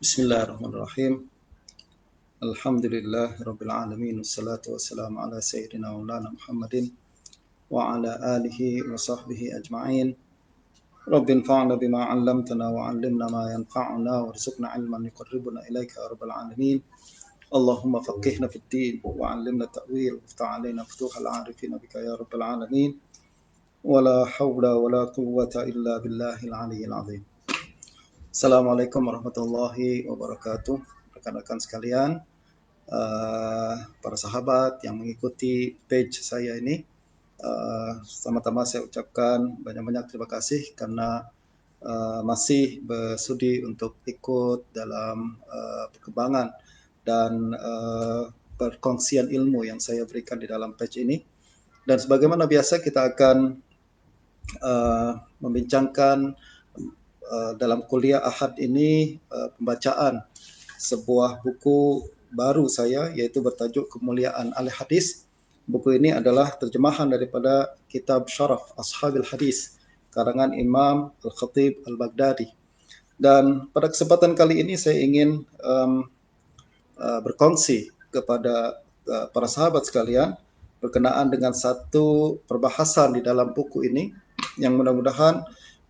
Bismillahirrahmanirrahim. Alhamdulillah Rabbil Alamin. Wassalatu wassalamu ala Sayyidina Maulana Muhammadin wa ala alihi wa sahbihi ajma'in. Rabbin fa'na bima 'allamtana wa 'allimna ma yanfa'una warzuqna 'ilman yuqarribuna ilaika ya Rabbal Alamin. Allahumma faqihna fid din wa 'allimna ta'wil waftah 'alaina futuhal 'arifin bika ya Rabbal Alamin. Wala hawla wala quwwata illa billahil 'aliyyil 'azim. Assalamualaikum warahmatullahi wabarakatuh. Rekan-rekan sekalian, para sahabat yang mengikuti page saya ini, pertama-tama saya ucapkan banyak-banyak terima kasih karena masih bersudi untuk ikut dalam perkembangan dan perkongsian ilmu yang saya berikan di dalam page ini. Dan sebagaimana biasa kita akan membincangkan dalam kuliah Ahad ini pembacaan sebuah buku baru saya, yaitu bertajuk Kemuliaan Ahli Hadis. Buku ini adalah terjemahan daripada kitab Syaraf Ashabil Hadis karangan Imam Al-Khatib Al-Baghdadi. Dan pada kesempatan kali ini saya ingin berkongsi kepada para sahabat sekalian berkenaan dengan satu perbahasan di dalam buku ini yang mudah-mudahan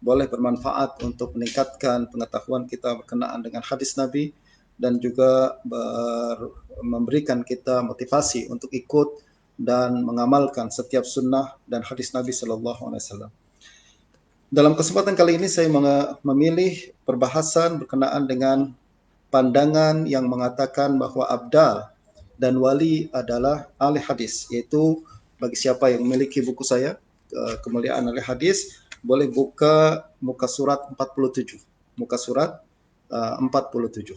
boleh bermanfaat untuk meningkatkan pengetahuan kita berkenaan dengan hadis Nabi dan juga memberikan kita motivasi untuk ikut dan mengamalkan setiap sunnah dan hadis Nabi Sallallahu Alaihi Wasallam. Dalam kesempatan kali ini saya memilih perbahasan berkenaan dengan pandangan yang mengatakan bahwa abdal dan wali adalah ahli hadis, yaitu bagi siapa yang memiliki buku saya Kemuliaan Ahli Hadis, boleh buka muka surat 47. Muka surat 47.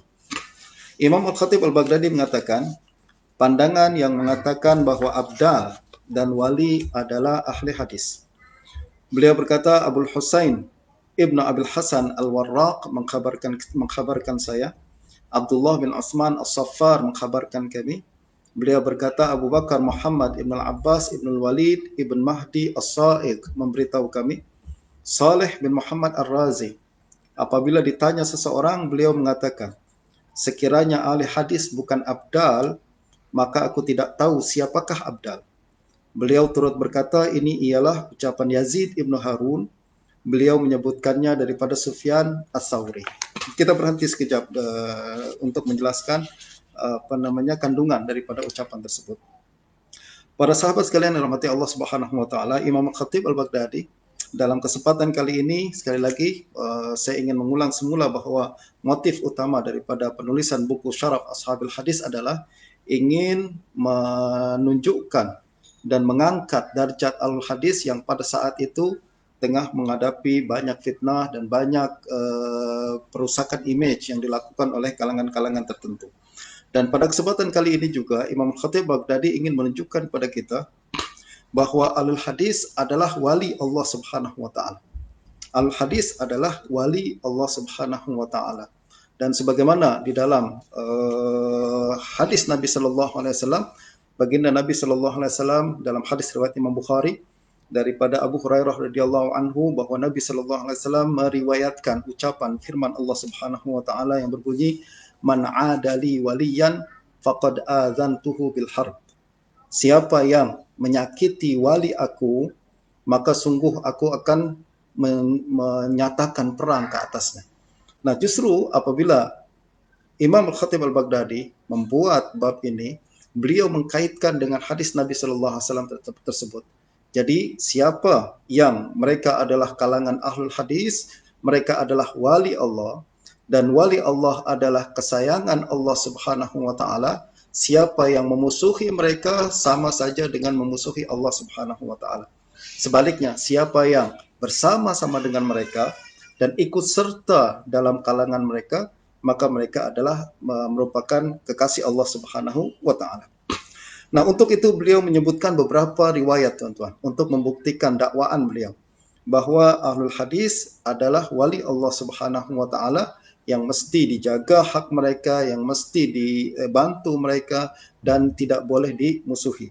Imam Al-Khatib Al-Baghdadi mengatakan, pandangan yang mengatakan bahwa abdal dan wali adalah ahli hadis. Beliau berkata, Abul Husain Ibnu Abil Hasan Al-Warraq mengkhabarkan saya, Abdullah bin Utsman As-Saffar mengkhabarkan kami. Beliau berkata, Abu Bakar Muhammad Ibn Al-Abbas Ibn Al-Walid Ibn Mahdi As-Sa'iq memberitahu kami, Saleh bin Muhammad Ar-Razi, apabila ditanya seseorang, beliau mengatakan, sekiranya ahli hadis bukan abdal, maka aku tidak tahu siapakah abdal. Beliau turut berkata, ini ialah ucapan Yazid Ibn Harun. Beliau menyebutkannya daripada Sufyan As-Sawri. Kita berhenti sekejap untuk menjelaskan kandungan daripada ucapan tersebut. Para sahabat sekalian yang dirahmati Allah Subhanahu wa taala, Imam Khatib Al-Baghdadi dalam kesempatan kali ini sekali lagi saya ingin mengulang semula bahwa motif utama daripada penulisan buku Syaraf Ashabil Hadis adalah ingin menunjukkan dan mengangkat darjat al-hadis yang pada saat itu tengah menghadapi banyak fitnah dan banyak perusakan image yang dilakukan oleh kalangan-kalangan tertentu. Dan pada kesempatan kali ini juga Imam Khatib Baghdadi ingin menunjukkan kepada kita bahwa Ahlul Hadis adalah wali Allah Subhanahu wa taala. Ahlul Hadis adalah wali Allah Subhanahu wa taala. Dan sebagaimana di dalam hadis Nabi sallallahu alaihi wasallam, baginda Nabi sallallahu alaihi wasallam dalam hadis riwayat Imam Bukhari daripada Abu Hurairah radhiyallahu anhu bahwa Nabi sallallahu alaihi wasallam meriwayatkan ucapan firman Allah Subhanahu wa taala yang berbunyi, man adali waliyan faqad azantuhu bil harb. Siapa yang menyakiti wali aku, maka sungguh aku akan menyatakan perang ke atasnya. Nah, justru apabila Imam Al-Khatib Al-Baghdadi membuat bab ini, beliau mengkaitkan dengan hadis Nabi sallallahu alaihi wasallam tersebut. Jadi, siapa yang mereka adalah kalangan ahlul hadis, mereka adalah wali Allah, dan wali Allah adalah kesayangan Allah Subhanahu wa taala. Siapa yang memusuhi mereka sama saja dengan memusuhi Allah Subhanahu wa taala. Sebaliknya, siapa yang bersama-sama dengan mereka dan ikut serta dalam kalangan mereka, maka mereka adalah merupakan kekasih Allah Subhanahu wa taala. Nah, untuk itu beliau menyebutkan beberapa riwayat, teman-teman, untuk membuktikan dakwaan beliau bahwa ahlul hadis adalah wali Allah Subhanahu wa taala yang mesti dijaga hak mereka, yang mesti dibantu mereka dan tidak boleh dimusuhi.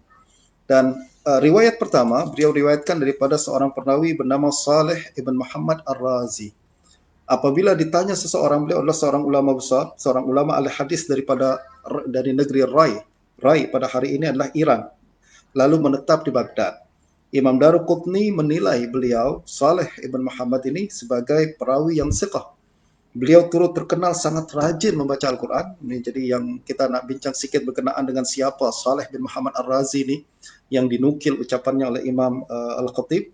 Dan riwayat pertama beliau riwayatkan daripada seorang perawi bernama Saleh ibn Muhammad Ar-Razi. Apabila ditanya seseorang, beliau adalah seorang ulama besar, seorang ulama ahli hadis dari negeri Rai. Rai pada hari ini adalah Iran. Lalu menetap di Baghdad. Imam Daruqutni menilai beliau, Saleh ibn Muhammad ini, sebagai perawi yang siqah. Beliau turut terkenal sangat rajin membaca Al-Quran. Ini jadi yang kita nak bincang sedikit berkenaan dengan siapa Saleh bin Muhammad Ar-Razi ini, yang dinukil ucapannya oleh Imam Al-Khatib.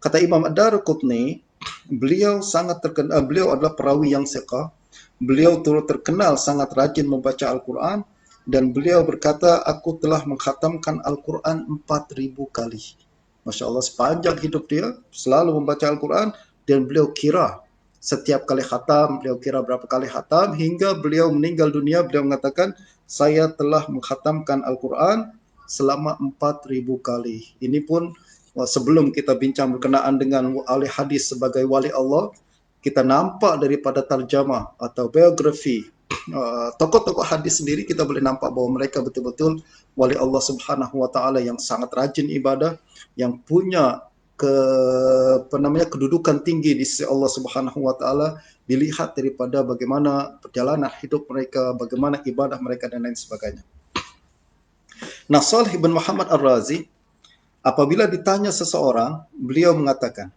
Kata Imam Ad-Daruqutni, beliau adalah perawi yang siqah. Beliau turut terkenal sangat rajin membaca Al-Quran, dan beliau berkata, aku telah mengkhatamkan Al-Quran 4.000 kali. Masya Allah, sepanjang hidup dia selalu membaca Al-Quran, dan beliau kira setiap kali khatam, beliau kira berapa kali khatam, hingga beliau meninggal dunia, beliau mengatakan, saya telah mengkhatamkan Al-Quran selama 4.000 kali. Ini pun sebelum kita bincang berkenaan dengan ahli hadis sebagai wali Allah, kita nampak daripada tarjamah atau biografi tokoh-tokoh hadis sendiri, kita boleh nampak bahwa mereka betul-betul wali Allah Subhanahu wa taala yang sangat rajin ibadah, yang punya kedudukan tinggi di sisi Allah Subhanahu wa taala, dilihat daripada bagaimana perjalanan hidup mereka, bagaimana ibadah mereka dan lain sebagainya. Nah, Saleh bin Muhammad Ar-Razi, apabila ditanya seseorang, beliau mengatakan,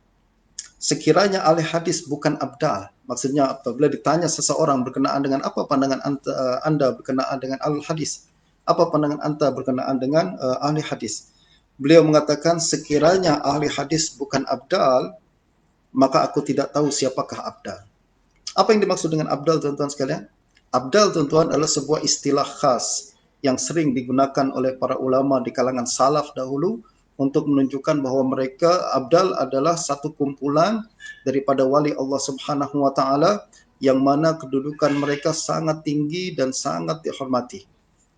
sekiranya ahli hadis bukan abdal. Maksudnya apabila ditanya seseorang berkenaan dengan apa pandangan anda berkenaan dengan ahli hadis, apa pandangan anda berkenaan dengan ahli hadis, beliau mengatakan, sekiranya ahli hadis bukan abdal, maka aku tidak tahu siapakah abdal. Apa yang dimaksud dengan abdal, tuan-tuan sekalian? Abdal, tuan-tuan, adalah sebuah istilah khas yang sering digunakan oleh para ulama di kalangan salaf dahulu untuk menunjukkan bahwa mereka, abdal adalah satu kumpulan daripada wali Allah Subhanahu wa taala yang mana kedudukan mereka sangat tinggi dan sangat dihormati.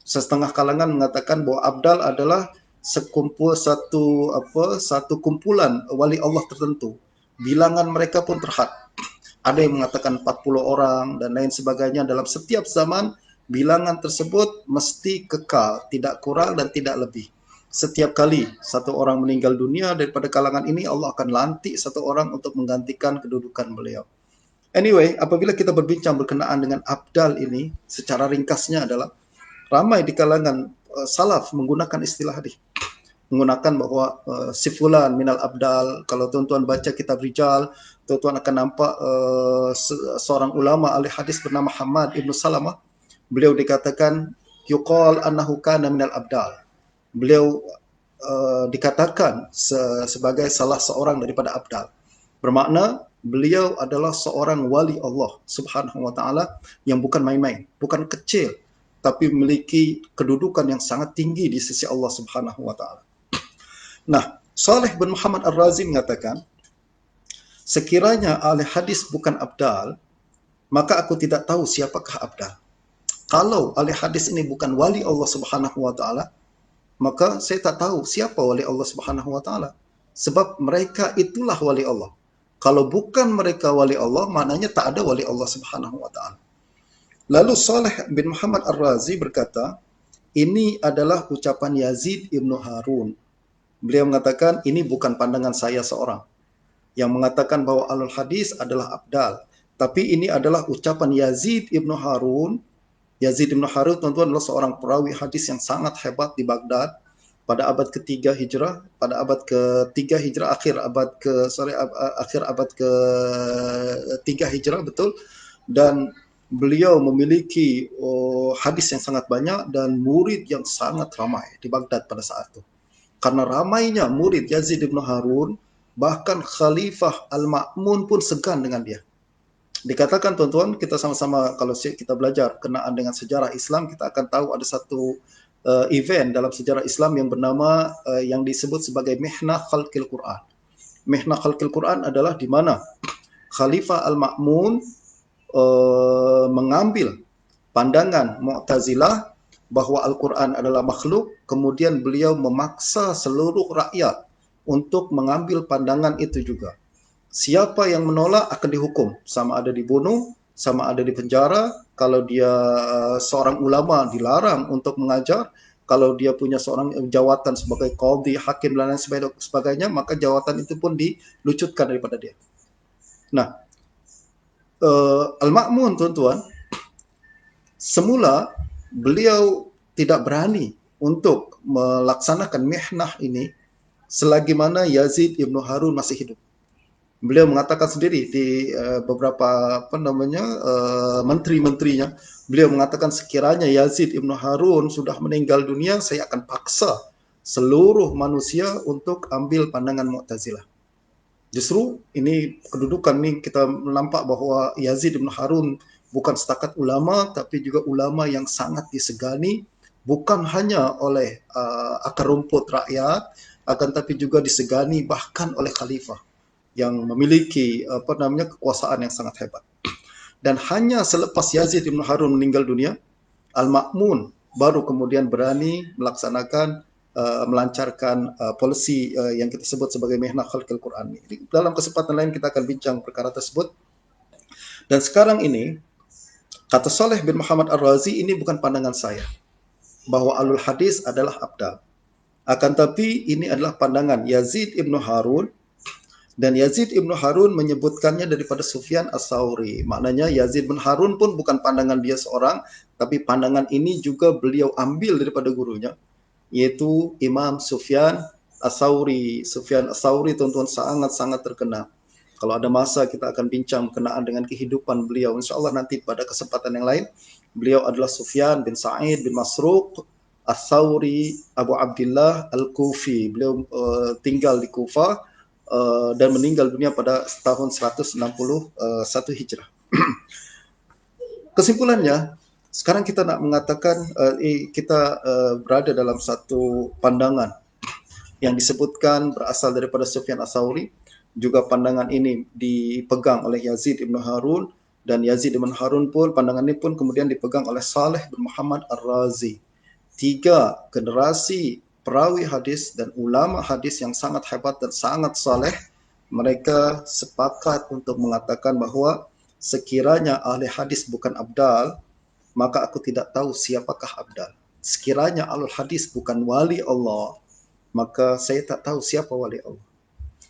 Setengah kalangan mengatakan bahwa abdal adalah satu kumpulan wali Allah tertentu. Bilangan mereka pun terhad. Ada yang mengatakan 40 orang dan lain sebagainya. Dalam setiap zaman, bilangan tersebut mesti kekal, tidak kurang dan tidak lebih. Setiap kali satu orang meninggal dunia daripada kalangan ini, Allah akan lantik satu orang untuk menggantikan kedudukan beliau. Anyway, apabila kita berbincang berkenaan dengan abdal ini, secara ringkasnya adalah, ramai di kalangan salaf menggunakan istilah ini, menggunakan bahwa si fulan minal abdal. Kalau tuan-tuan baca kitab Rijal, tuan-tuan akan nampak seorang ulama ahli hadis bernama Hamad ibn Salamah. Beliau dikatakan yuqal annahu kana minal abdal. Beliau dikatakan sebagai salah seorang daripada abdal. Bermakna beliau adalah seorang wali Allah Subhanahu wa taala yang bukan main-main, bukan kecil, tapi memiliki kedudukan yang sangat tinggi di sisi Allah Subhanahu wa taala. Nah, Saleh bin Muhammad Ar-Razi mengatakan, sekiranya ahli hadis bukan abdal, maka aku tidak tahu siapakah abdal. Kalau ahli hadis ini bukan wali Allah Subhanahu wa taala, maka saya tak tahu siapa wali Allah Subhanahu wa taala. Sebab mereka itulah wali Allah. Kalau bukan mereka wali Allah, maknanya tak ada wali Allah Subhanahu wa taala. Lalu Saleh bin Muhammad Ar-Razi berkata, ini adalah ucapan Yazid ibn Harun. Beliau mengatakan, ini bukan pandangan saya seorang yang mengatakan bahwa ahlul hadis adalah abdal. Tapi ini adalah ucapan Yazid ibn Harun. Yazid ibn Harun, tuan-tuan, adalah seorang perawi hadis yang sangat hebat di Baghdad pada abad ke-3 Hijrah, pada abad ke-3 Hijrah, akhir abad ke-3 Hijrah, betul. Dan beliau memiliki hadis yang sangat banyak dan murid yang sangat ramai di Baghdad pada saat itu. Karena ramainya murid Yazid ibn Harun, bahkan Khalifah Al-Ma'mun pun segan dengan dia. Dikatakan, tuan-tuan, kita sama-sama, kalau kita belajar kenaan dengan sejarah Islam, kita akan tahu ada satu event dalam sejarah Islam yang bernama, yang disebut sebagai Mihnah Khalqil Quran. Mihnah Khalqil Quran adalah di mana Khalifah Al-Ma'mun mengambil pandangan Mu'tazilah bahwa Al-Quran adalah makhluk, kemudian beliau memaksa seluruh rakyat untuk mengambil pandangan itu juga. Siapa yang menolak akan dihukum, sama ada dibunuh, sama ada dipenjara. Kalau dia seorang ulama, dilarang untuk mengajar. Kalau dia punya seorang jawatan sebagai qadhi, hakim dan lain sebagainya, maka jawatan itu pun dilucutkan daripada dia. Nah, Al-Ma'mun, tuan-tuan, semula beliau tidak berani untuk melaksanakan mihnah ini selagi mana Yazid ibnu Harun masih hidup. Beliau mengatakan sendiri di beberapa menteri-menterinya, beliau mengatakan sekiranya Yazid ibnu Harun sudah meninggal dunia, saya akan paksa seluruh manusia untuk ambil pandangan Mu'tazilah. Justru ini kedudukan nih kita nampak bahwa Yazid ibnu Harun bukan setakat ulama, tapi juga ulama yang sangat disegani, bukan hanya oleh akar rumput rakyat, akan tapi juga disegani bahkan oleh khalifah yang memiliki kekuasaan yang sangat hebat. Dan hanya selepas Yazid ibnu Harun meninggal dunia, Al-Ma'mun baru kemudian berani melaksanakan melancarkan polisi yang kita sebut sebagai mihnah khalqil Quran. Dalam kesempatan lain kita akan bincang perkara tersebut. Dan sekarang ini, kata Saleh bin Muhammad Ar-Razi, ini bukan pandangan saya bahwa alul hadis adalah abdal. Akan tapi ini adalah pandangan Yazid ibnu Harun, dan Yazid ibnu Harun menyebutkannya daripada Sufyan As-Sauri. Maknanya Yazid bin Harun pun bukan pandangan dia seorang, tapi pandangan ini juga beliau ambil daripada gurunya, yaitu Imam Sufyan As-Sauri. Sufyan As-Sauri, tuan-tuan, sangat-sangat terkenal. Kalau ada masa kita akan bincang berkenaan dengan kehidupan beliau. InsyaAllah nanti pada kesempatan yang lain. Beliau adalah Sufyan bin Sa'id bin Masruq As-Sauri Abu Abdillah Al-Kufi. Beliau tinggal di Kufah dan meninggal dunia pada tahun 161 Hijrah. Kesimpulannya, sekarang kita nak mengatakan kita berada dalam satu pandangan yang disebutkan berasal daripada Sufyan As-Sauri. Juga pandangan ini dipegang oleh Yazid ibn Harun, dan Yazid ibn Harun pun, pandangan ini pun kemudian dipegang oleh Saleh bin Muhammad Ar-Razi. 3 generasi perawi hadis dan ulama hadis yang sangat hebat dan sangat saleh, mereka sepakat untuk mengatakan bahwa sekiranya ahli hadis bukan abdal, maka aku tidak tahu siapakah abdal. Sekiranya ahli hadis bukan wali Allah, maka saya tak tahu siapa wali Allah.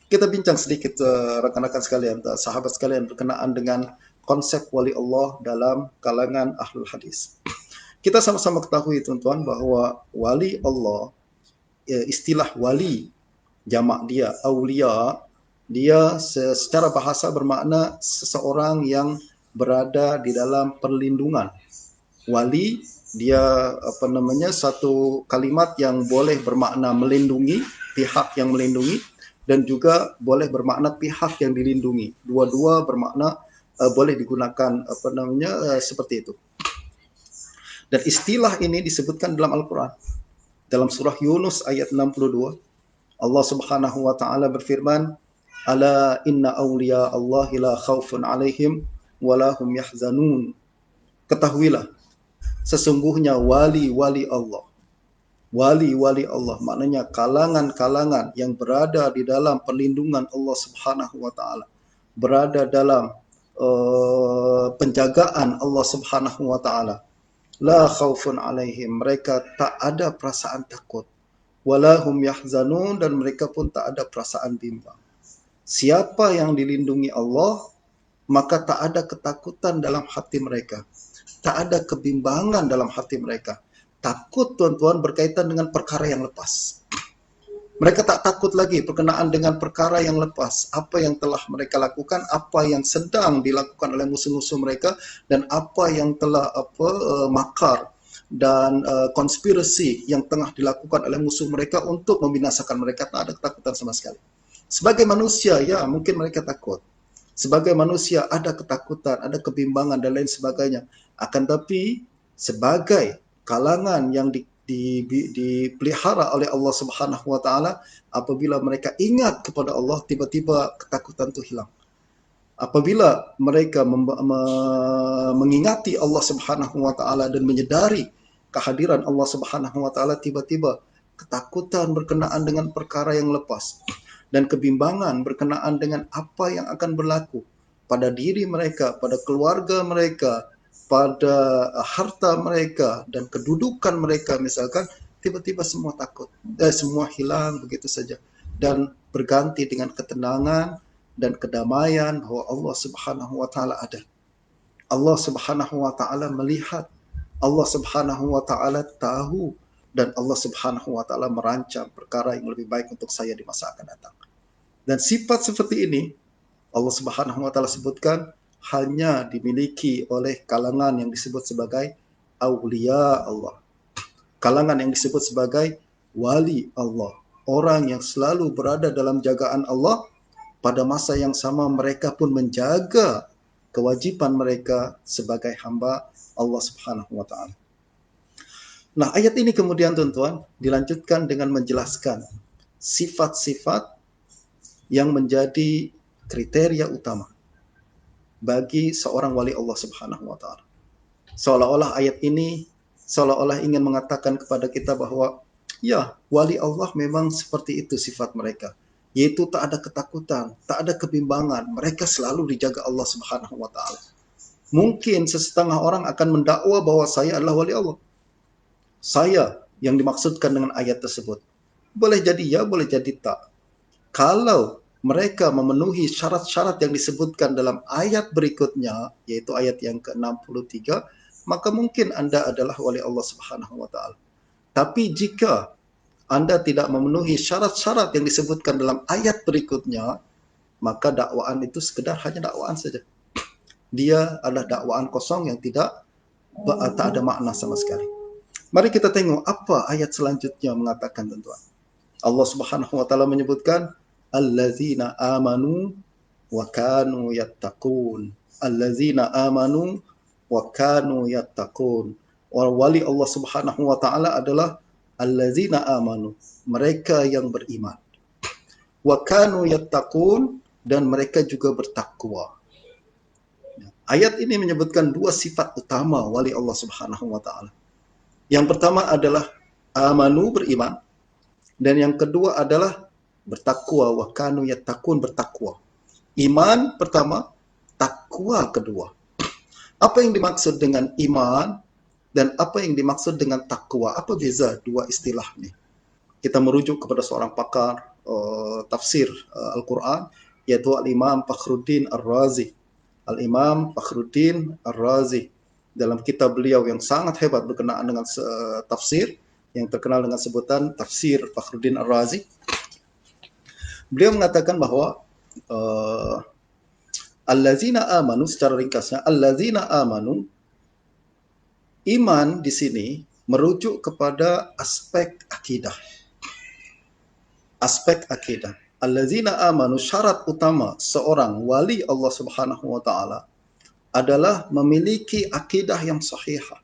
Kita bincang sedikit rekan-rekan sekalian, sahabat sekalian, berkenaan dengan konsep wali Allah dalam kalangan ahlul hadis. Kita sama-sama ketahui, tuan-tuan, bahwa wali Allah, istilah wali, jamak dia aulia, dia secara bahasa bermakna seseorang yang berada di dalam perlindungan. Wali, dia satu kalimat yang boleh bermakna melindungi, pihak yang melindungi, dan juga boleh bermakna pihak yang dilindungi. Dua-dua bermakna boleh digunakan seperti itu. Dan istilah ini disebutkan dalam Al-Quran. Dalam surah Yunus ayat 62, Allah Subhanahu wa taala berfirman, "Ala inna awliya Allahi la khaufun 'alaihim wa la hum yahzanun." Ketahuilah, sesungguhnya wali-wali Allah. Wali-wali Allah maknanya kalangan-kalangan yang berada di dalam perlindungan Allah Subhanahu wa taala, berada dalam penjagaan Allah Subhanahu wa taala. La khaufun 'alaihim, mereka tak ada perasaan takut. Walahum yahzanun, dan mereka pun tak ada perasaan bimbang. Siapa yang dilindungi Allah, maka tak ada ketakutan dalam hati mereka. Tak ada kebimbangan dalam hati mereka. Takut, tuan-tuan, berkaitan dengan perkara yang lepas. Mereka tak takut lagi berkenaan dengan perkara yang lepas. Apa yang telah mereka lakukan, apa yang sedang dilakukan oleh musuh-musuh mereka, dan apa yang telah makar dan konspirasi yang tengah dilakukan oleh musuh mereka untuk membinasakan mereka. Tak ada ketakutan sama sekali. Sebagai manusia, ya mungkin mereka takut. Sebagai manusia ada ketakutan, ada kebimbangan dan lain sebagainya. Akan tapi sebagai kalangan yang dipelihara oleh Allah Subhanahu wa taala, apabila mereka ingat kepada Allah, tiba-tiba ketakutan itu hilang. Apabila mereka mengingati Allah Subhanahu wa taala dan menyadari kehadiran Allah Subhanahu wa taala, tiba-tiba ketakutan berkenaan dengan perkara yang lepas dan kebimbangan berkenaan dengan apa yang akan berlaku pada diri mereka, pada keluarga mereka, pada harta mereka dan kedudukan mereka misalkan, tiba-tiba semua takut, semua hilang begitu saja, dan berganti dengan ketenangan dan kedamaian bahwa Allah Subhanahu wa taala ada. Allah Subhanahu wa taala melihat, Allah Subhanahu wa taala tahu, dan Allah Subhanahu wa taala merancang perkara yang lebih baik untuk saya di masa akan datang. Dan sifat seperti ini Allah Subhanahu wa taala sebutkan hanya dimiliki oleh kalangan yang disebut sebagai aulia Allah. Kalangan yang disebut sebagai wali Allah. Orang yang selalu berada dalam jagaan Allah, pada masa yang sama mereka pun menjaga kewajiban mereka sebagai hamba Allah Subhanahu wa taala. Nah, ayat ini kemudian tuan-tuan dilanjutkan dengan menjelaskan sifat-sifat yang menjadi kriteria utama bagi seorang wali Allah Subhanahu wa taala. Seolah-olah ayat ini seolah-olah ingin mengatakan kepada kita bahwa ya, wali Allah memang seperti itu sifat mereka, yaitu tak ada ketakutan, tak ada kebimbangan, mereka selalu dijaga Allah Subhanahu wa taala. Mungkin sesetengah orang akan mendakwa bahwa saya adalah wali Allah. Saya yang dimaksudkan dengan ayat tersebut. Boleh jadi ya, boleh jadi tak. Kalau mereka memenuhi syarat-syarat yang disebutkan dalam ayat berikutnya, yaitu ayat yang ke-63, maka mungkin Anda adalah wali Allah Subhanahu wa taala. Tapi jika Anda tidak memenuhi syarat-syarat yang disebutkan dalam ayat berikutnya, maka dakwaan itu sekedar hanya dakwaan saja. Dia adalah dakwaan kosong yang tak ada makna sama sekali. Mari kita tengok apa ayat selanjutnya mengatakan, tuan-tuan. Allah Subhanahu wa taala menyebutkan allazina amanu wa kanu yattaqun. Allazina amanu wa kanu yattaqun. Wali Allah Subhanahu wa taala adalah allazina amanu, mereka yang beriman. Wa kanu yattaqun, dan mereka juga bertakwa. Ayat ini menyebutkan dua sifat utama wali Allah Subhanahu wa taala. Yang pertama adalah amanu, beriman, dan yang kedua adalah bertakwa. Wa kanu yattaqun, bertakwa. Iman pertama, takwa kedua. Apa yang dimaksud dengan iman dan apa yang dimaksud dengan takwa? Apa beza dua istilah ini? Kita merujuk kepada seorang pakar tafsir Al-Quran, yaitu Al-Imam Fakhruddin Ar-Razi. Al-Imam Fakhruddin Ar-Razi dalam kitab beliau yang sangat hebat berkenaan dengan tafsir, yang terkenal dengan sebutan Tafsir Fakhruddin Ar-Razi, beliau mengatakan bahwa allazina amanu, secara ringkasnya, allazina amanu, iman di sini merujuk kepada aspek akidah. Aspek akidah. Allazina amanu, syarat utama seorang wali Allah Subhanahu wa taala adalah memiliki akidah yang sahihah.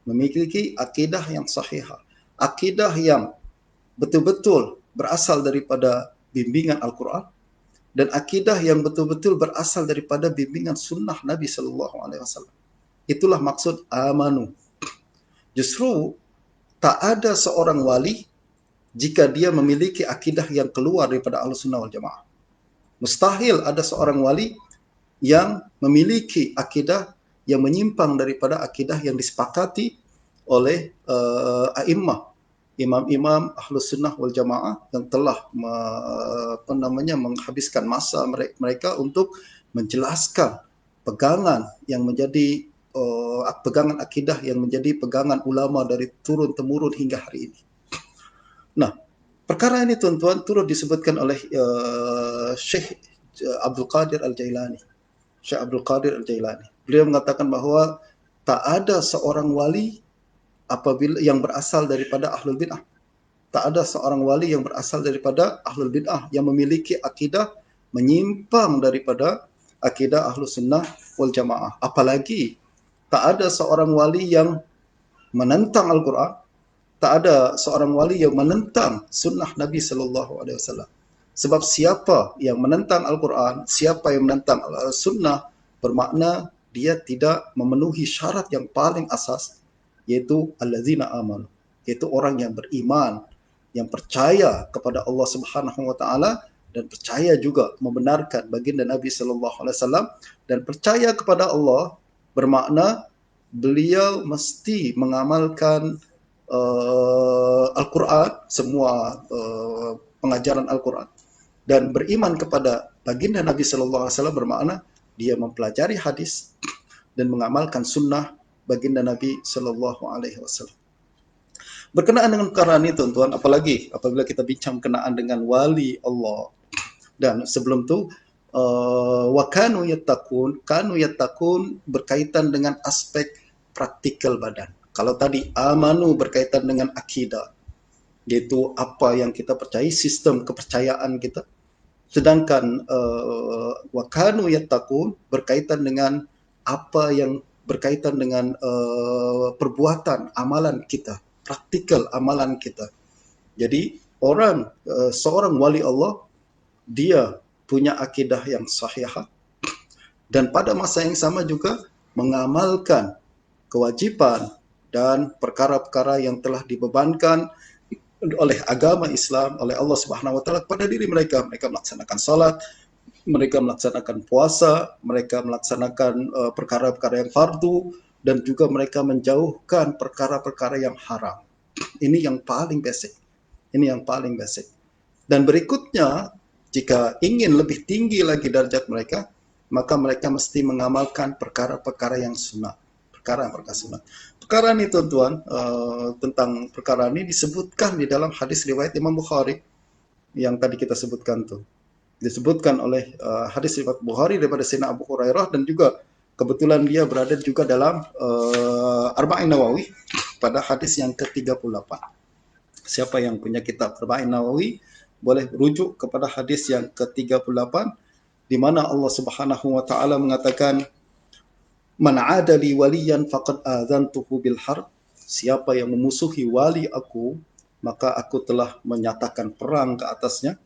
Memiliki akidah yang sahihah. Akidah yang betul-betul berasal daripada bimbingan Al-Quran, dan akidah yang betul-betul berasal daripada bimbingan sunnah Nabi Sallallahu Alaihi Wasallam. Itulah maksud amanu. Justru tak ada seorang wali jika dia memiliki akidah yang keluar daripada Ahlussunnah wal Jamaah. Mustahil ada seorang wali yang memiliki akidah yang menyimpang daripada akidah yang disepakati oleh a'immah, imam-imam Ahlus Sunnah wal Jamaah yang telah menghabiskan masa mereka untuk menjelaskan pegangan yang menjadi pegangan akidah yang menjadi pegangan ulama dari turun-temurun hingga hari ini. Nah, perkara ini tuan-tuan turut disebutkan oleh Syekh Abdul Qadir Al-Jailani. Syekh Abdul Qadir Al-Jailani. Beliau mengatakan bahwa tak ada seorang wali apabila yang berasal daripada Ahlul Bid'ah. Tak ada seorang wali yang berasal daripada Ahlul Bid'ah yang memiliki akidah menyimpang daripada akidah Ahlus Sunnah wal Jamaah. Apalagi tak ada seorang wali yang menentang Al-Quran, tak ada seorang wali yang menentang sunnah Nabi Sallallahu Alaihi Wasallam. Sebab siapa yang menentang Al-Quran, siapa yang menentang Sunnah, bermakna dia tidak memenuhi syarat yang paling asas, yaitu allazina amanu, yaitu orang yang beriman, yang percaya kepada Allah Subhanahu wa taala, dan percaya juga membenarkan baginda Nabi Sallallahu Alaihi Wasallam, dan percaya kepada Allah bermakna beliau mesti mengamalkan Al-Quran, semua pengajaran Al-Quran, dan beriman kepada baginda Nabi Sallallahu Alaihi Wasallam bermakna dia mempelajari hadis, dan mengamalkan sunnah baginda Nabi Shallallahu Alaihi Wasallam. Berkenaan dengan perkara ini, tuan-tuan, apalagi apabila kita bincang berkenaan dengan wali Allah. Dan sebelum itu, wa kanu yattaqun berkaitan dengan aspek praktikal badan. Kalau tadi amanu berkaitan dengan akidah, yaitu apa yang kita percayai, sistem kepercayaan kita. Sedangkan wa kanu yattaqun berkaitan dengan apa yang berkaitan dengan perbuatan, amalan kita, praktikal amalan kita. Jadi seorang wali Allah, dia punya akidah yang sahih dan pada masa yang sama juga mengamalkan kewajiban dan perkara-perkara yang telah dibebankan oleh agama Islam, oleh Allah Subhanahu wa taala kepada diri mereka. Mereka melaksanakan salat, mereka melaksanakan puasa, mereka melaksanakan perkara-perkara yang fardu, dan juga mereka menjauhkan perkara-perkara yang haram. Ini yang paling basic. Ini yang paling basic. Dan berikutnya, jika ingin lebih tinggi lagi derajat mereka, maka mereka mesti mengamalkan perkara-perkara yang sunat. Perkara-perkara sunat. Perkara ini, tuan-tuan, tentang perkara ini disebutkan di dalam hadis riwayat Imam Bukhari yang tadi kita sebutkan tuh. Disebutkan oleh hadis riwayat Bukhari daripada Sayyidina Abu Hurairah, dan juga kebetulan dia berada juga dalam Arba'in Nawawi pada hadis yang ke-38. Siapa yang punya kitab Arba'in Nawawi boleh rujuk kepada hadis yang ke-38 di mana Allah Subhanahu wa taala mengatakan, man 'adali waliyan faqad adzantuhu bil harb. Siapa yang memusuhi wali aku, maka aku telah menyatakan perang ke atasnya.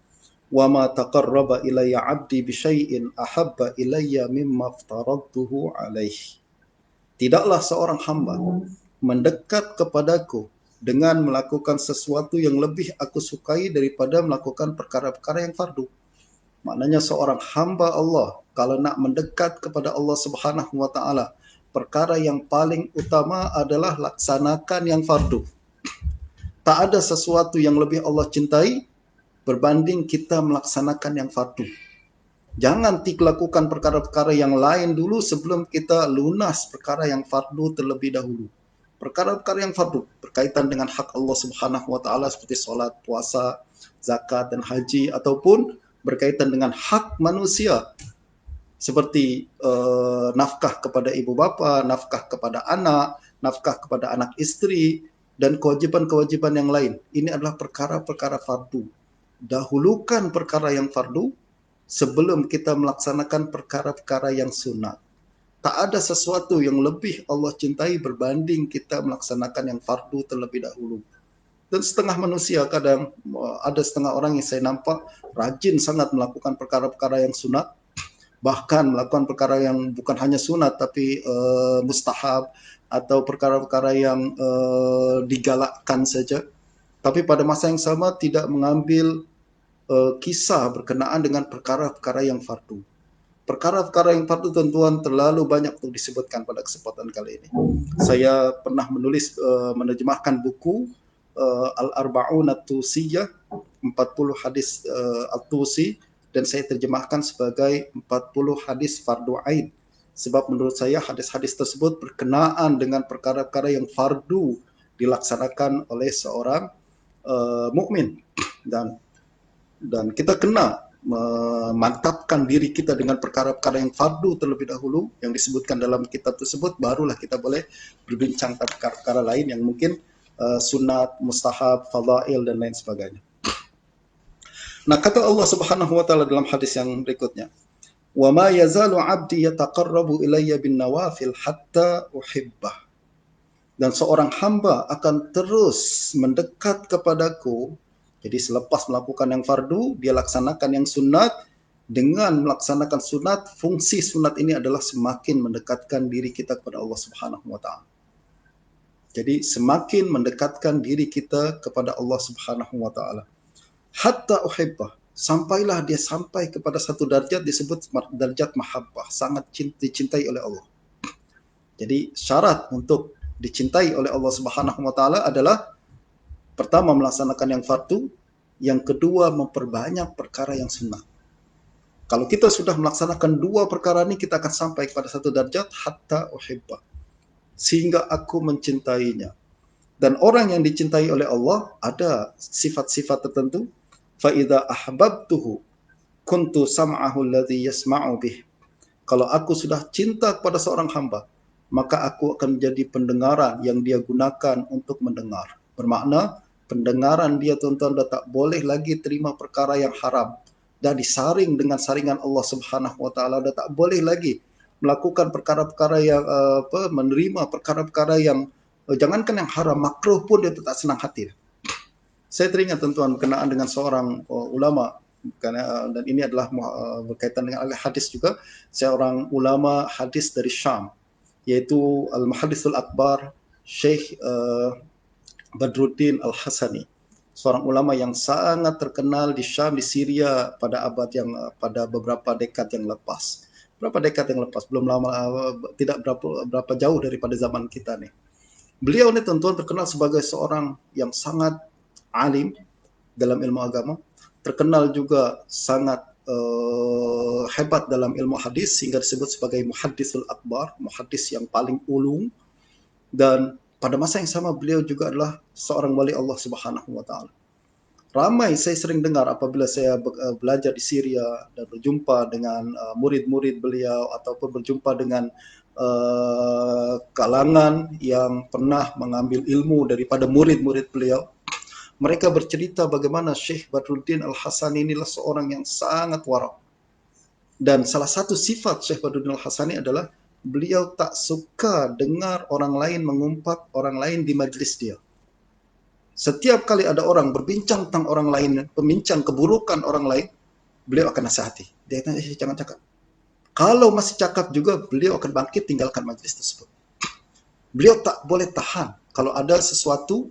Wa ma taqarraba ilayya 'abdi bi syai'in ahabba ilayya mimma aftaradtuhu alaihi. Tidaklah seorang hamba mendekat kepadaku dengan melakukan sesuatu yang lebih aku sukai daripada melakukan perkara-perkara yang fardu. Maknanya seorang hamba Allah kalau nak mendekat kepada Allah Subhanahu wa taala, perkara yang paling utama adalah laksanakan yang fardu. Tak ada sesuatu yang lebih Allah cintai berbanding kita melaksanakan yang fardu. Jangan lakukan perkara-perkara yang lain dulu sebelum kita lunas perkara yang fardu terlebih dahulu. Perkara-perkara yang fardu berkaitan dengan hak Allah Subhanahu wa taala seperti salat, puasa, zakat dan haji, ataupun berkaitan dengan hak manusia seperti nafkah kepada ibu bapa, nafkah kepada anak, nafkah kepada anak istri, dan kewajiban-kewajiban yang lain. Ini adalah perkara-perkara fardu. Dahulukan perkara yang fardu sebelum kita melaksanakan perkara-perkara yang sunat. Tak ada sesuatu yang lebih Allah cintai berbanding kita melaksanakan yang fardu terlebih dahulu. Dan setengah manusia kadang, ada setengah orang yang saya nampak rajin sangat melakukan perkara-perkara yang sunat, bahkan melakukan perkara yang bukan hanya sunat tapi mustahab atau perkara-perkara yang digalakkan saja. Tapi pada masa yang sama tidak mengambil kisah berkenaan dengan perkara-perkara yang fardu. Perkara-perkara yang fardu, tuan-tuan, terlalu banyak untuk disebutkan pada kesempatan kali ini. Saya pernah menerjemahkan buku Al-Arba'un At-Tusiyah, 40 hadis At-Tusi, dan saya terjemahkan sebagai 40 hadis fardu ain. Sebab menurut saya hadis-hadis tersebut berkenaan dengan perkara-perkara yang fardu dilaksanakan oleh seorang mukmin, dan kita kena memantapkan diri kita dengan perkara-perkara yang fardu terlebih dahulu yang disebutkan dalam kitab tersebut, barulah kita boleh berbincang tentang perkara-perkara lain yang mungkin sunat, mustahab, fadail dan lain sebagainya. Nah, kata Allah Subhanahu wa taala dalam hadis yang berikutnya, wa ma yazalu 'abdi yataqarrabu ilayya bin nawafil hatta uhibbah. Dan seorang hamba akan terus mendekat kepadaku. Jadi selepas melakukan yang fardu, dia laksanakan yang sunat. Dengan melaksanakan sunat, fungsi sunat ini adalah semakin mendekatkan diri kita kepada Allah Subhanahu wa taala. Jadi semakin mendekatkan diri kita kepada Allah Subhanahu wa taala. Hatta uhibbah, sampailah dia sampai kepada satu darjat disebut darjat mahabbah, sangat dicintai oleh Allah. Jadi syarat untuk dicintai oleh Allah Subhanahu wa taala adalah pertama melaksanakan yang fardu, yang kedua memperbanyak perkara yang sunnah. Kalau kita sudah melaksanakan dua perkara ini, kita akan sampai kepada satu derajat hatta uhibba, sehingga aku mencintainya. Dan orang yang dicintai oleh Allah ada sifat-sifat tertentu. Fa idza ahbabtuhu kuntu sam'ahu alladhi yasma'u bih. Kalau aku sudah cinta kepada seorang hamba, maka aku akan menjadi pendengaran yang dia gunakan untuk mendengar. Bermakna, pendengaran dia tuan-tuan dah tak boleh lagi terima perkara yang haram. Dah disaring dengan saringan Allah Subhanahu Wa Taala, dah tak boleh lagi melakukan perkara-perkara yang menerima perkara-perkara yang jangankan yang haram, makruh pun dia tak senang hati. Saya teringat tuan-tuan berkenaan dengan seorang ulama, dan ini adalah berkaitan dengan hadis juga, seorang ulama hadis dari Syam, yaitu Al-Muhaddisul Akbar Syekh Badruddin Al-Hasani, seorang ulama yang sangat terkenal di Syam, di Syria pada abad yang pada beberapa dekad yang lepas. Berapa dekad yang lepas, belum lama, tidak berapa jauh daripada zaman kita nih. Beliau ini tuan-tuan terkenal sebagai seorang yang sangat alim dalam ilmu agama, terkenal juga sangat hebat dalam ilmu hadis, sehingga disebut sebagai muhaddisul akbar, muhaddis yang paling ulung. Dan pada masa yang sama beliau juga adalah seorang wali Allah Subhanahu Wa Taala. Ramai saya sering dengar apabila saya belajar di Syria dan berjumpa dengan murid-murid beliau, ataupun berjumpa dengan kalangan yang pernah mengambil ilmu daripada murid-murid beliau. Mereka bercerita bagaimana Syekh Badruddin Al-Hasani inilah seorang yang sangat wara'. Dan salah satu sifat Syekh Badruddin Al-Hasani adalah beliau tak suka dengar orang lain mengumpat orang lain di majlis dia. Setiap kali ada orang berbincang tentang orang lain, pembincang keburukan orang lain, beliau akan nasihati. Dia tanya, jangan cakap. Kalau masih cakap juga, beliau akan bangkit tinggalkan majlis tersebut. Beliau tak boleh tahan kalau ada sesuatu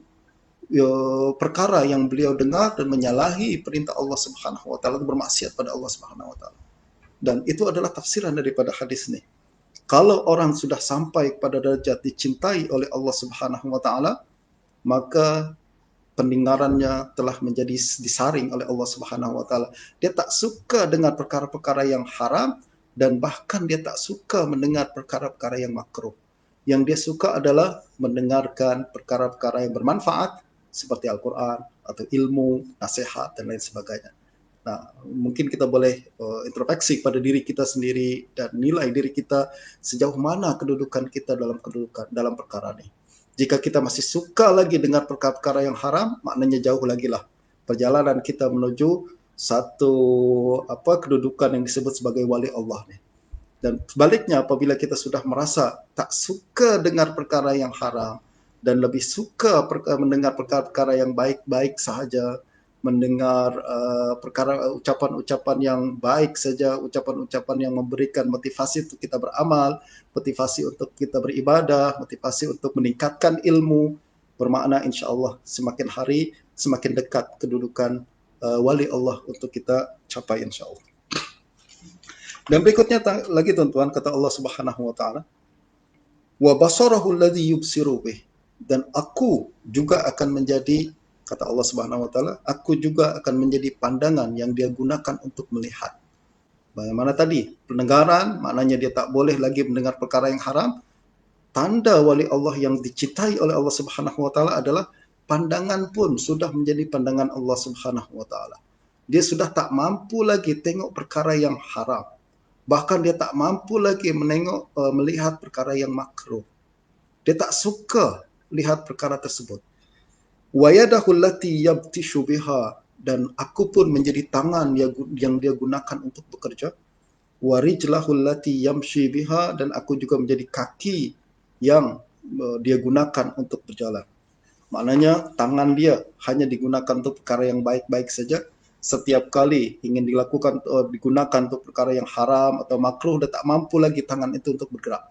perkara yang beliau dengar dan menyalahi perintah Allah Subhanahu Wa Taala, bermaksiat pada Allah Subhanahu Wa Taala. Dan itu adalah tafsiran daripada hadis ini. Kalau orang sudah sampai pada derajat dicintai oleh Allah Subhanahu Wa Taala, maka pendengarannya telah menjadi disaring oleh Allah Subhanahu Wa Taala. Dia tak suka dengar perkara-perkara yang haram, dan bahkan dia tak suka mendengar perkara-perkara yang makruh. Yang dia suka adalah mendengarkan perkara-perkara yang bermanfaat seperti Al-Quran atau ilmu, nasihat dan lain sebagainya. Nah, mungkin kita boleh introspeksi pada diri kita sendiri dan nilai diri kita sejauh mana kedudukan kita dalam perkara ini. Jika kita masih suka lagi dengar perkara-perkara yang haram, maknanya jauh lagi lah perjalanan kita menuju satu kedudukan yang disebut sebagai wali Allah nih. Dan sebaliknya, apabila kita sudah merasa tak suka dengar perkara yang haram dan lebih suka mendengar perkara-perkara yang baik-baik sahaja, mendengar ucapan-ucapan yang baik saja, ucapan-ucapan yang memberikan motivasi untuk kita beramal, motivasi untuk kita beribadah, motivasi untuk meningkatkan ilmu, bermakna insya Allah semakin hari semakin dekat kedudukan wali Allah untuk kita capai insya Allah. Dan berikutnya lagi tuan-tuan, kata Allah Subhanahu Wa Taala, wa basarahu alladhi yubsiru bih, dan aku juga akan menjadi, kata Allah Subhanahu Wa Taala, aku juga akan menjadi pandangan yang dia gunakan untuk melihat. Bagaimana tadi? Pendengaran, maknanya dia tak boleh lagi mendengar perkara yang haram. Tanda wali Allah yang dicintai oleh Allah Subhanahu Wa Taala adalah pandangan pun sudah menjadi pandangan Allah Subhanahu Wa Taala. Dia sudah tak mampu lagi tengok perkara yang haram. Bahkan dia tak mampu lagi melihat perkara yang makruh. Dia tak suka lihat perkara tersebut. Wa yadahu allati yabtishu biha, dan aku pun menjadi tangan yang dia gunakan untuk bekerja. Wa rijlahu allati yamshi biha, dan aku juga menjadi kaki yang dia gunakan untuk berjalan. Maknanya tangan dia hanya digunakan untuk perkara yang baik-baik saja. Setiap kali ingin digunakan untuk perkara yang haram atau makruh, dia tak mampu lagi tangan itu untuk bergerak.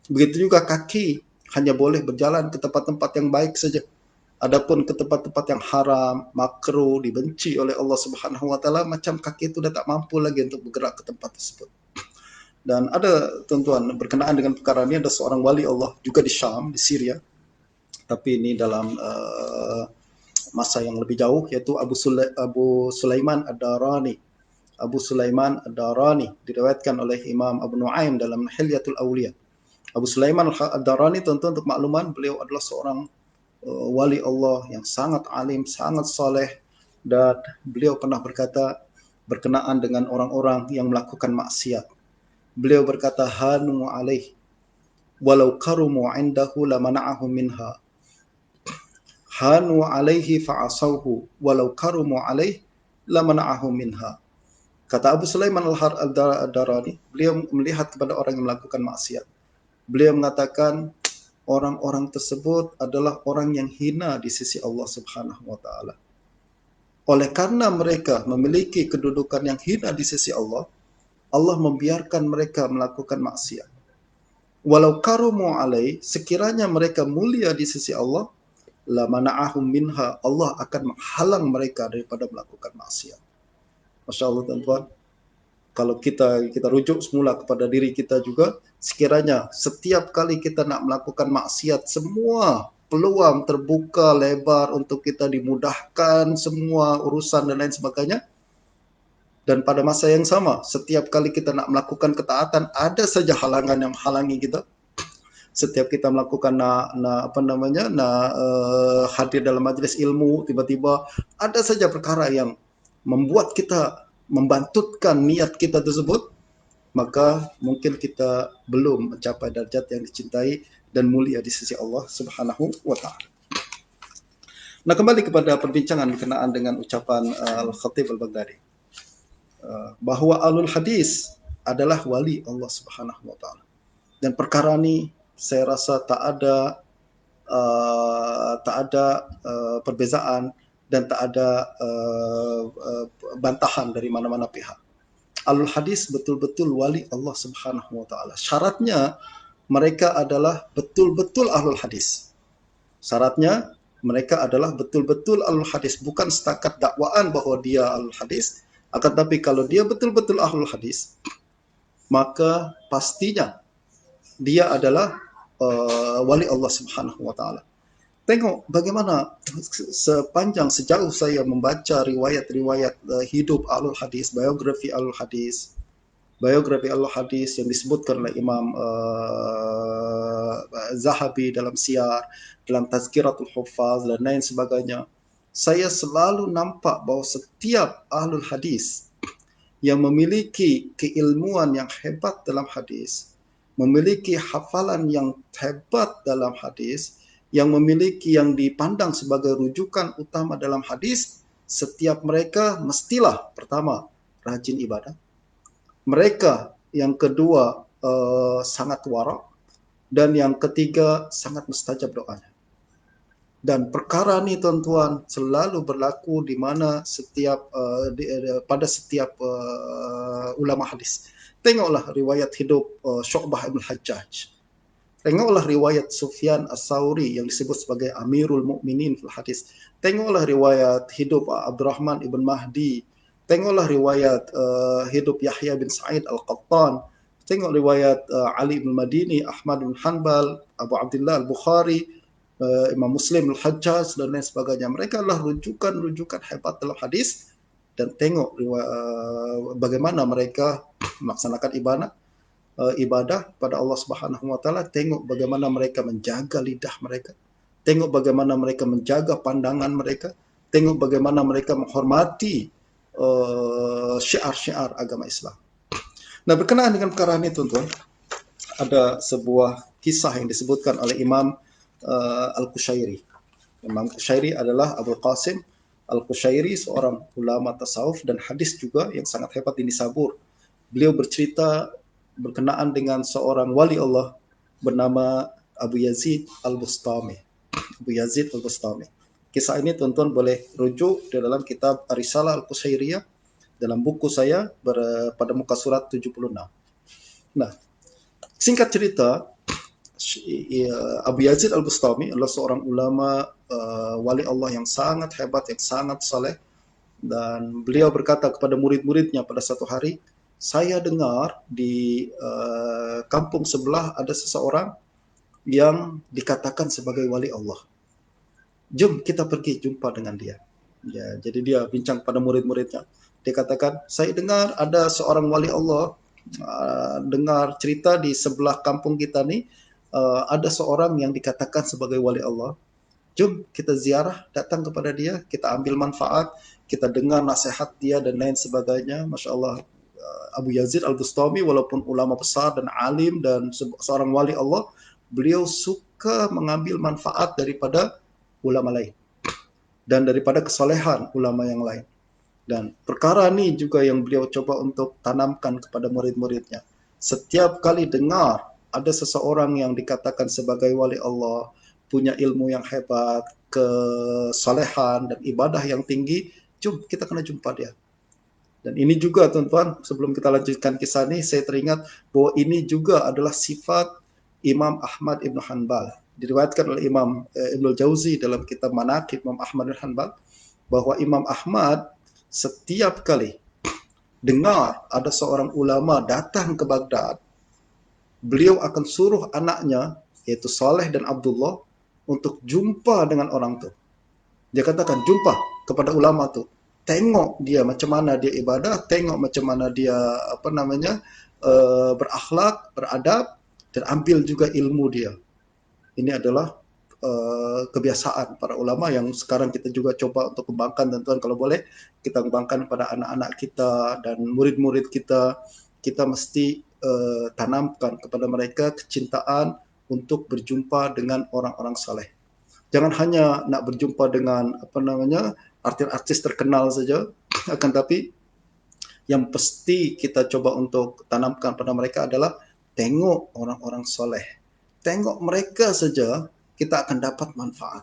Begitu juga kaki hanya boleh berjalan ke tempat-tempat yang baik saja. Adapun ke tempat-tempat yang haram, makruh, dibenci oleh Allah Subhanahu Wa Taala, macam kaki itu dah tak mampu lagi untuk bergerak ke tempat tersebut. Dan ada tuan-tuan berkenaan dengan perkara ini, ada seorang wali Allah juga di Syam, di Syria, tapi ini dalam masa yang lebih jauh, yaitu Abu Sulaiman Ad-Darani. Abu Sulaiman Ad-Darani, diriwayatkan oleh Imam Abu Nuaim dalam Hilyatul Awliya. Abu Sulaiman Ad-Darani, tentu untuk makluman, beliau adalah seorang wali Allah yang sangat alim, sangat saleh, dan beliau pernah berkata berkenaan dengan orang-orang yang melakukan maksiat. Beliau berkata, hanu alaih walau karumu indahu lamana'ahum minha. Hanu alaihi fa'asauhu walau karumu alaih lamana'ahum minha. Kata Abu Sulaiman Al-Darani, beliau melihat kepada orang yang melakukan maksiat. Beliau mengatakan, orang-orang tersebut adalah orang yang hina di sisi Allah Subhanahu wa taala. Oleh karena mereka memiliki kedudukan yang hina di sisi Allah, Allah membiarkan mereka melakukan maksiat. Walau karumu alai, sekiranya mereka mulia di sisi Allah, la mana'ahum minha, Allah akan menghalang mereka daripada melakukan maksiat. Masya Allah, tuan-tuan. Kalau kita rujuk semula kepada diri kita juga, sekiranya setiap kali kita nak melakukan maksiat, semua peluang terbuka lebar untuk kita dimudahkan semua urusan dan lain sebagainya. Dan pada masa yang sama, setiap kali kita nak melakukan ketaatan, ada saja halangan yang menghalangi kita. Setiap kita melakukan hadir dalam majlis ilmu, tiba-tiba ada saja perkara yang membuat kita membantutkan niat kita tersebut, maka mungkin kita belum mencapai derajat yang dicintai dan mulia di sisi Allah Subhanahu wa taala. Nah, kembali kepada perbincangan berkenaan dengan ucapan Al-Khatib Al-Baghdadi, bahwa Ahlul Hadis adalah wali Allah Subhanahu wa taala. Dan perkara ini saya rasa tak ada perbezaan dan tak ada bantahan dari mana-mana pihak. Ahlul Hadis betul-betul wali Allah Subhanahu wa taala. Syaratnya mereka adalah betul-betul Ahlul Hadis. Syaratnya mereka adalah betul-betul Ahlul Hadis, bukan setakat dakwaan bahwa dia Ahlul Hadis, akan tapi kalau dia betul-betul Ahlul Hadis, maka pastinya dia adalah wali Allah Subhanahu wa taala. Tengok bagaimana sejauh saya membaca riwayat-riwayat hidup Ahlul Hadis, biografi Ahlul Hadis yang disebutkan oleh Imam Zahabi dalam Siyar, dalam Tazkiratul Huffaz dan lain sebagainya. Saya selalu nampak bahwa setiap Ahlul Hadis yang memiliki keilmuan yang hebat dalam hadis, memiliki hafalan yang hebat dalam hadis, yang memiliki yang dipandang sebagai rujukan utama dalam hadis, setiap mereka mestilah pertama rajin ibadah. Mereka yang kedua sangat wara, dan yang ketiga sangat mustajab doanya. Dan perkara ini, tuan-tuan, selalu berlaku di mana pada setiap ulama hadis. Tengoklah riwayat hidup Syu'bah ibn Hajjaj. Tengoklah riwayat Sufyan As-Sauri yang disebut sebagai Amirul Mukminin fil hadis. Tengoklah riwayat hidup Abdurrahman ibn Mahdi. Tengoklah riwayat hidup Yahya bin Sa'id Al-Qattan. Tengok riwayat Ali bin Madini, Ahmad bin Hanbal, Abu Abdullah Al-Bukhari, Imam Muslim Al-Hajjaj dan lain sebagainya. Mereka adalah rujukan-rujukan hebat dalam hadis. Dan tengok bagaimana mereka melaksanakan ibadah pada Allah Subhanahu wa taala. Tengok bagaimana mereka menjaga lidah mereka. Tengok bagaimana mereka menjaga pandangan mereka. Tengok bagaimana mereka menghormati syiar-syiar agama Islam. Nah, berkenaan dengan perkara ini, tuan-tuan, ada sebuah kisah yang disebutkan oleh Imam Al-Qushairi. Imam Al-Qushairi adalah Abu Qasim Al-Qushairi, seorang ulama tasawuf dan hadis juga yang sangat hebat di Nisabur. Beliau bercerita berkenaan dengan seorang wali Allah bernama Abu Yazid Al-Bustami. Abu Yazid Al-Bustami. Kisah ini, tuan-tuan, boleh rujuk di dalam kitab Risalah Al-Qushairiyah dalam buku saya pada muka surat 76. Nah, singkat cerita, Abu Yazid Al-Bustami adalah seorang ulama wali Allah yang sangat hebat, yang sangat saleh, dan beliau berkata kepada murid-muridnya pada satu hari, saya dengar di kampung sebelah ada seseorang yang dikatakan sebagai wali Allah. Jom kita pergi jumpa dengan dia. Ya, jadi dia bincang pada murid-muridnya. Dia katakan, saya dengar ada seorang wali Allah, dengar cerita di sebelah kampung kita nih, ada seorang yang dikatakan sebagai wali Allah. Jom kita ziarah, datang kepada dia, kita ambil manfaat, kita dengar nasihat dia dan lain sebagainya. Masya Allah, Abu Yazid Al-Bustami walaupun ulama besar dan alim dan seorang wali Allah, beliau suka mengambil manfaat daripada ulama lain dan daripada kesolehan ulama yang lain. Dan perkara ini juga yang beliau coba untuk tanamkan kepada murid-muridnya. Setiap kali dengar ada seseorang yang dikatakan sebagai wali Allah, punya ilmu yang hebat, kesolehan dan ibadah yang tinggi, jom kita kena jumpa dia. Dan ini juga tuan-tuan, sebelum kita lanjutkan kisah ini, saya teringat bahwa ini juga adalah sifat Imam Ahmad Ibn Hanbal. Diriwayatkan oleh Imam Ibn Jauzi dalam kitab Manaqib Imam Ahmad Ibn Hanbal, bahwa Imam Ahmad setiap kali dengar ada seorang ulama datang ke Baghdad, beliau akan suruh anaknya, yaitu Saleh dan Abdullah, untuk jumpa dengan orang itu. Dia katakan, jumpa kepada ulama itu. Tengok dia macam mana dia ibadah, tengok macam mana dia berakhlak, beradab, dan ambil juga ilmu dia. Ini adalah kebiasaan para ulama yang sekarang kita juga coba untuk kembangkan, tentuan kalau boleh kita kembangkan pada anak-anak kita dan murid-murid kita. Kita mesti tanamkan kepada mereka kecintaan untuk berjumpa dengan orang-orang saleh. Jangan hanya nak berjumpa dengan artis-artis terkenal saja, akan tapi yang pasti kita coba untuk tanamkan pada mereka adalah tengok orang-orang soleh. Tengok mereka saja, kita akan dapat manfaat.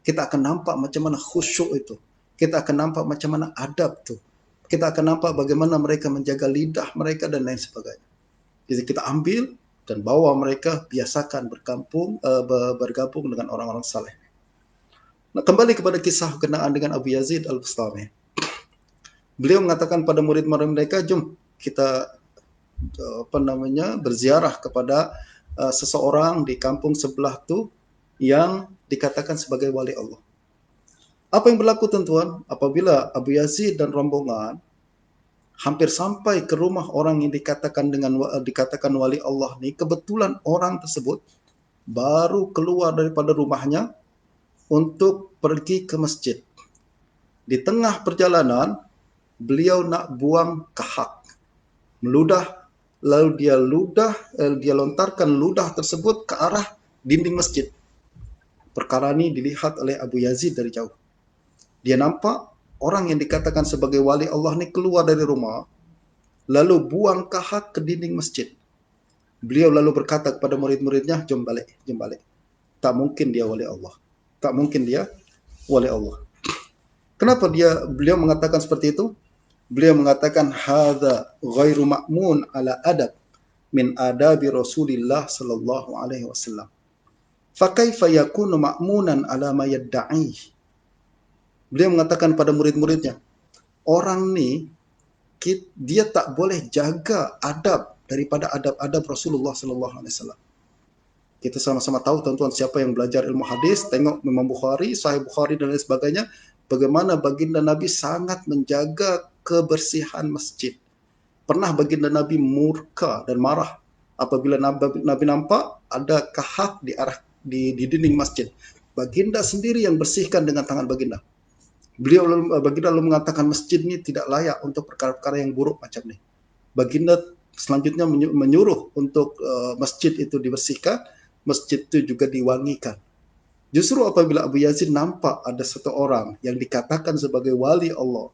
Kita akan nampak macam mana khusyuk itu. Kita akan nampak macam mana adab itu. Kita akan nampak bagaimana mereka menjaga lidah mereka dan lain sebagainya. Jadi kita ambil dan bawa mereka, biasakan bergabung dengan orang-orang saleh. Nah, kembali kepada kisah kenaan dengan Abu Yazid Al-Bustami. Beliau mengatakan pada murid-murid mereka, jom kita berziarah kepada seseorang di kampung sebelah tu yang dikatakan sebagai wali Allah. Apa yang berlaku tuan-tuan? Apabila Abu Yazid dan rombongan hampir sampai ke rumah orang yang dikatakan wali Allah ni, kebetulan orang tersebut baru keluar daripada rumahnya untuk pergi ke masjid. Di tengah perjalanan, beliau nak buang kahak, meludah, lalu dia lontarkan ludah tersebut ke arah dinding masjid. Perkara ini dilihat oleh Abu Yazid dari jauh. Dia nampak orang yang dikatakan sebagai wali Allah ni keluar dari rumah, lalu buang kahak ke dinding masjid. Beliau lalu berkata kepada murid-muridnya, jom balik. Tak mungkin dia wali Allah. Tak mungkin dia wali Allah. Kenapa beliau mengatakan seperti itu? Beliau mengatakan, hadza ghairu ma'mun ala adab min adabi Rasulillah sallallahu alaihi wasallam. Fa kaifa yakunu ma'munan ala ma yadda'i? Beliau mengatakan pada murid-muridnya, orang ni dia tak boleh jaga adab daripada adab-adab Rasulullah sallallahu alaihi wasallam. Kita sama-sama tahu tuan-tuan, siapa yang belajar ilmu hadis, tengok Imam Bukhari, Sahih Bukhari dan lain sebagainya, bagaimana baginda Nabi sangat menjaga kebersihan masjid. Pernah baginda Nabi murka dan marah apabila Nabi nampak ada kahak di dinding masjid. Baginda sendiri yang bersihkan dengan tangan baginda. Baginda lalu mengatakan masjid ini tidak layak untuk perkara-perkara yang buruk macam ini. Baginda selanjutnya menyuruh untuk masjid itu dibersihkan, masjid itu juga diwangikan. Justru apabila Abu Yazid nampak ada satu orang yang dikatakan sebagai wali Allah,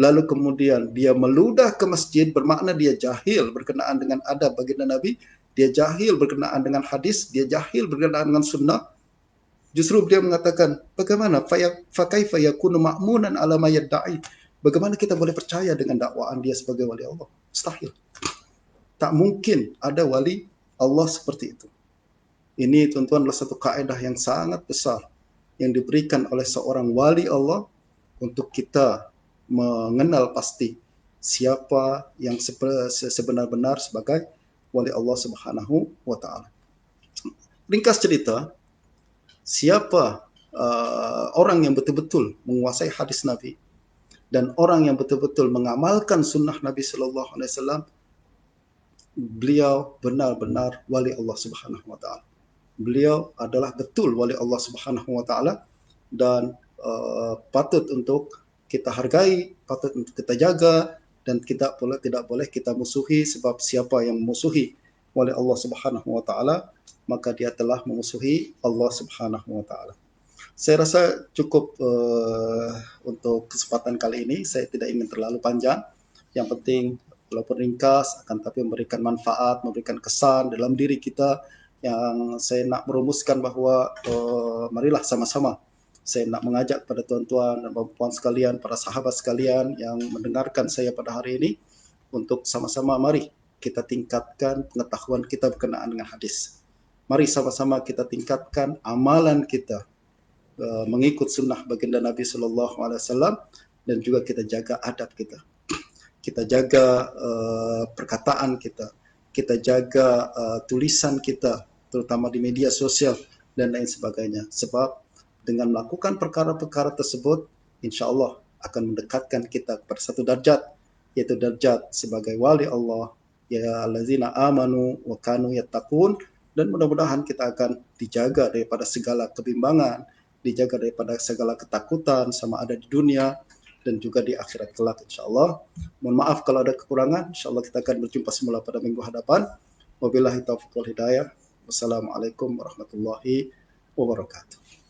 lalu kemudian dia meludah ke masjid, bermakna dia jahil berkenaan dengan adab baginda Nabi, dia jahil berkenaan dengan hadis, dia jahil berkenaan dengan sunnah. Justru beliau mengatakan, bagaimana fakaifa yakunu ma'munan ala ma yadda'i? Bagaimana kita boleh percaya dengan dakwaan dia sebagai wali Allah? Mustahil. Tak mungkin ada wali Allah seperti itu. Ini tuan-tuan adalah satu kaedah yang sangat besar yang diberikan oleh seorang wali Allah untuk kita mengenal pasti siapa yang sebenar-benar sebagai wali Allah Subhanahu wa taala. Ringkas cerita, siapa orang yang betul-betul menguasai hadis Nabi dan orang yang betul-betul mengamalkan sunnah Nabi Sallallahu Alaihi Wasallam, beliau benar-benar wali Allah Subhanahu Wa Taala. Beliau adalah betul wali Allah Subhanahu Wa Taala dan patut untuk kita hargai, patut untuk kita jaga, dan kita tidak boleh kita musuhi, sebab siapa yang memusuhi wali Allah Subhanahu Wa Taala maka dia telah memusuhi Allah Subhanahu Wa Taala. Saya rasa cukup untuk kesempatan kali ini. Saya tidak ingin terlalu panjang. Yang penting walaupun ringkas akan tapi memberikan manfaat, memberikan kesan dalam diri kita, yang saya nak merumuskan bahwa marilah sama-sama saya nak mengajak pada tuan-tuan dan puan sekalian, para sahabat sekalian yang mendengarkan saya pada hari ini, untuk sama-sama mari kita tingkatkan pengetahuan kita berkenaan dengan hadis. Mari sama-sama kita tingkatkan amalan kita mengikut sunnah baginda Nabi Sallallahu Alaihi Wasallam, dan juga kita jaga adab kita. Kita jaga perkataan kita, kita jaga tulisan kita, terutama di media sosial dan lain sebagainya. Sebab dengan melakukan perkara-perkara tersebut, insya Allah akan mendekatkan kita kepada satu darjat, yaitu darjat sebagai wali Allah, ya allazina amanu wa kanu yattaqun, dan mudah-mudahan kita akan dijaga daripada segala kebimbangan, dijaga daripada segala ketakutan, sama ada di dunia dan juga di akhirat kelak, insya Allah. Mohon maaf kalau ada kekurangan. Insya Allah kita akan berjumpa semula pada minggu hadapan. Wabillahi taufiq wal hidayah. Wassalamualaikum warahmatullahi wabarakatuh.